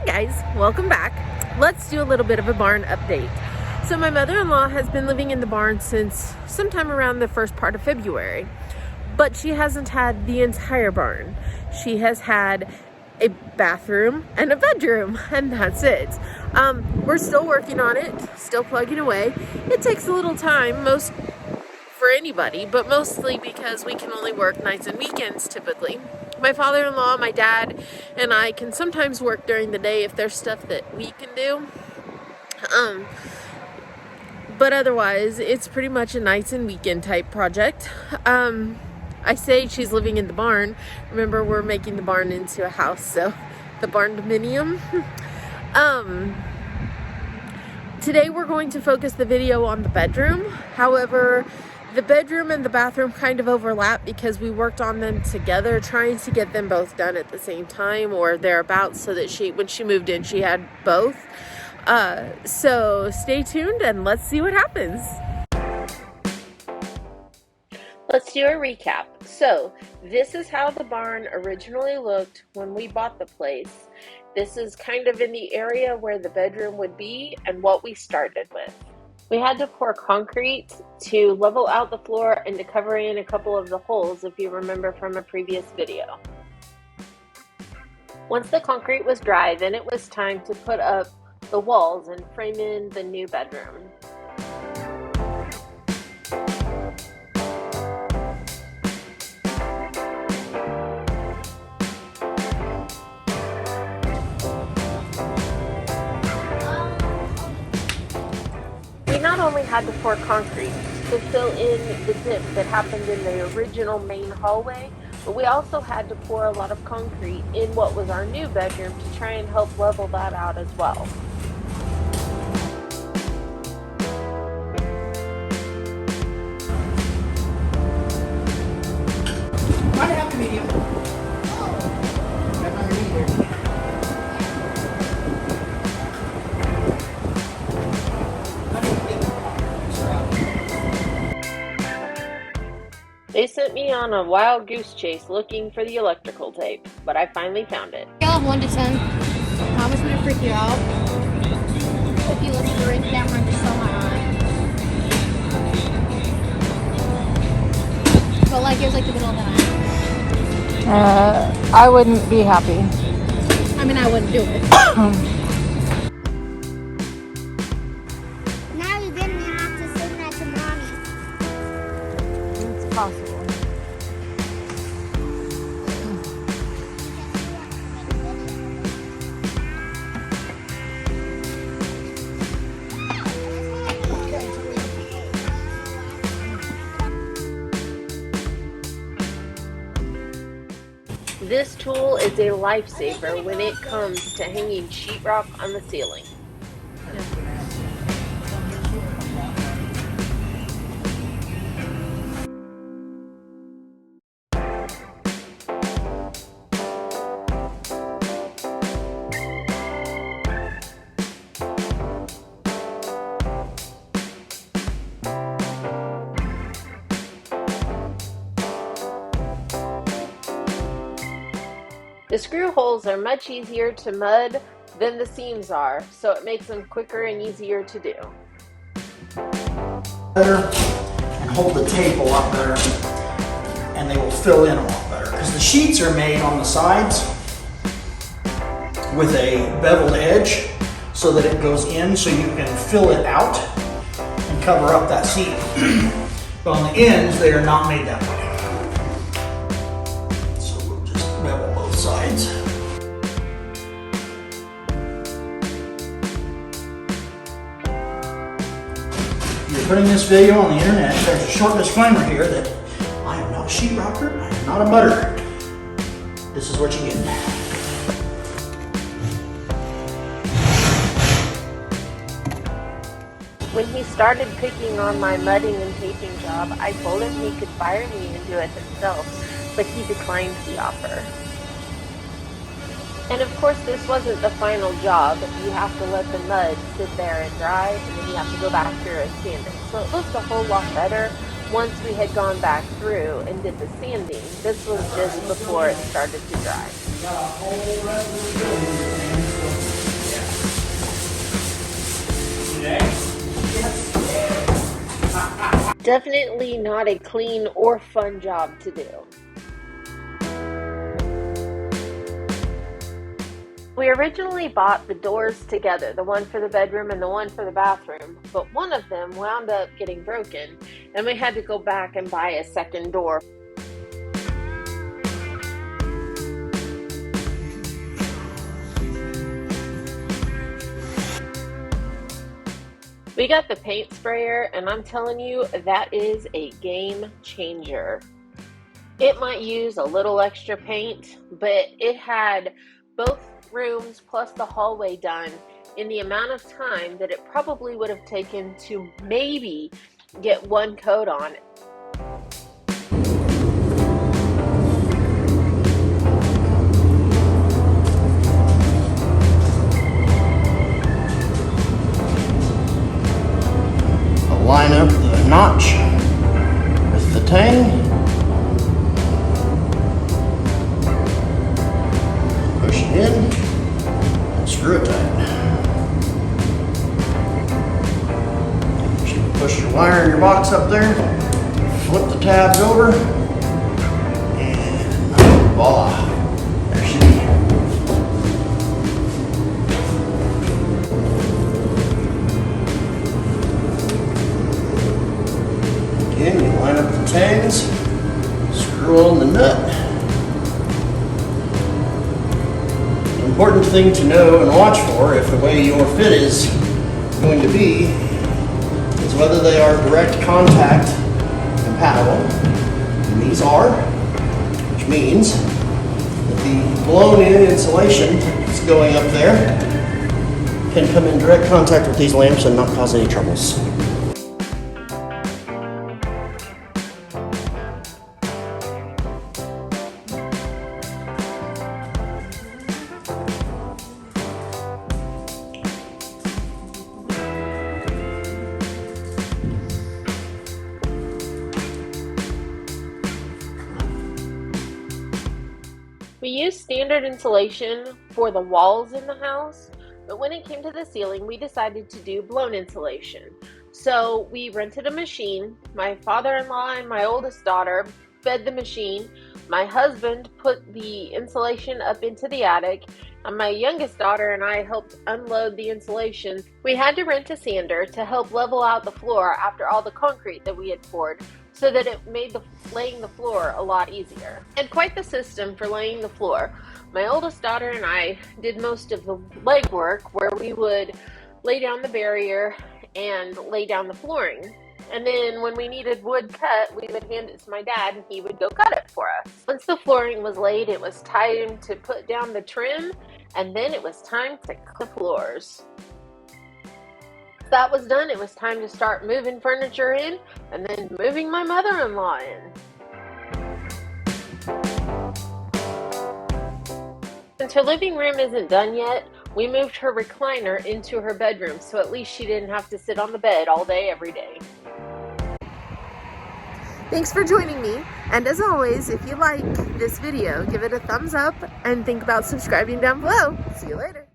Hi guys, welcome back. Let's do a little bit of a barn update. So my mother-in-law has been living in the barn since sometime around the first part of February, but she hasn't had the entire barn. She has had a bathroom and a bedroom, and that's it. We're still working on it, still plugging away. It takes a little time, for anybody, but mostly because we can only work nights and weekends typically. My father-in-law, my dad, and I can sometimes work during the day if there's stuff that we can do. But otherwise, it's pretty much a nights and weekend type project. I say she's living in the barn. Remember, we're making the barn into a house, so the Barndominium. Today we're going to focus the video on the bedroom. However, the bedroom and the bathroom kind of overlap because we worked on them together, trying to get them both done at the same time or thereabouts, so that when she moved in, she had both. So stay tuned and let's see what happens. Let's do a recap. So this is how the barn originally looked when we bought the place. This is kind of in the area where the bedroom would be and what we started with. We had to pour concrete to level out the floor and to cover in a couple of the holes, if you remember from a previous video. Once the concrete was dry, then it was time to put up the walls and frame in the new bedroom. We not only had to pour concrete to fill in the dip that happened in the original main hallway, but we also had to pour a lot of concrete in what was our new bedroom to try and help level that out as well. Might have to be you. They sent me on a wild goose chase looking for the electrical tape, but I finally found it. Scale of 1 to 10. How much would it freak you out if you look at the ring camera and just saw my eye? But like it was like the middle of the night. I wouldn't be happy. I mean, I wouldn't do it. Now you're gonna have to sing that to mommy. It's possible. This tool is a lifesaver when it comes to hanging sheetrock on the ceiling. The screw holes are much easier to mud than the seams are, so it makes them quicker and easier to do. Better and hold the tape a lot better, and they will fill in a lot better because the sheets are made on the sides with a beveled edge so that it goes in so you can fill it out and cover up that seam. But on the ends, they are not made that way. So we'll just bevel both sides. You're putting this video on the internet. There's a short disclaimer here that I am not a sheetrocker, I am not a mudder. This is what you get. When he started picking on my mudding and taping job, I told him he could fire me and do it himself, but he declined the offer. And of course, this wasn't the final job. You have to let the mud sit there and dry, and then you have to go back through and sand it. So it looked a whole lot better once we had gone back through and did the sanding. This was just before it started to dry. Definitely not a clean or fun job to do. We originally bought the doors together, the one for the bedroom and the one for the bathroom, but one of them wound up getting broken and we had to go back and buy a second door. We got the paint sprayer, and I'm telling you, that is a game changer. It might use a little extra paint, but it had both rooms plus the hallway done in the amount of time that it probably would have taken to maybe get one coat on. Line up the notch with the tang. Push it in and screw it tight. You push your wire in your box up there, flip the tabs over, and voila, there she is. Again, you line up the tangs, screw on the nut. The important thing to know and watch for, if the way your fit is going to be, is whether they are direct contact compatible, and these are, which means that the blown-in insulation that's going up there can come in direct contact with these lamps and not cause any troubles. We used standard insulation for the walls in the house, but when it came to the ceiling, we decided to do blown insulation. So we rented a machine. My father-in-law and my oldest daughter fed the machine. My husband put the insulation up into the attic, and my youngest daughter and I helped unload the insulation. We had to rent a sander to help level out the floor after all the concrete that we had poured, so that it made laying the floor a lot easier. And quite the system for laying the floor. My oldest daughter and I did most of the legwork, where we would lay down the barrier and lay down the flooring. And then when we needed wood cut, we would hand it to my dad and he would go cut it for us. Once the flooring was laid, it was time to put down the trim, and then it was time to cut the floors. That was done, it was time to start moving furniture in and then moving my mother-in-law in. Since her living room isn't done yet, we moved her recliner into her bedroom, so at least she didn't have to sit on the bed all day every day. Thanks for joining me, and as always, if you like this video, give it a thumbs up and think about subscribing down below. See you later.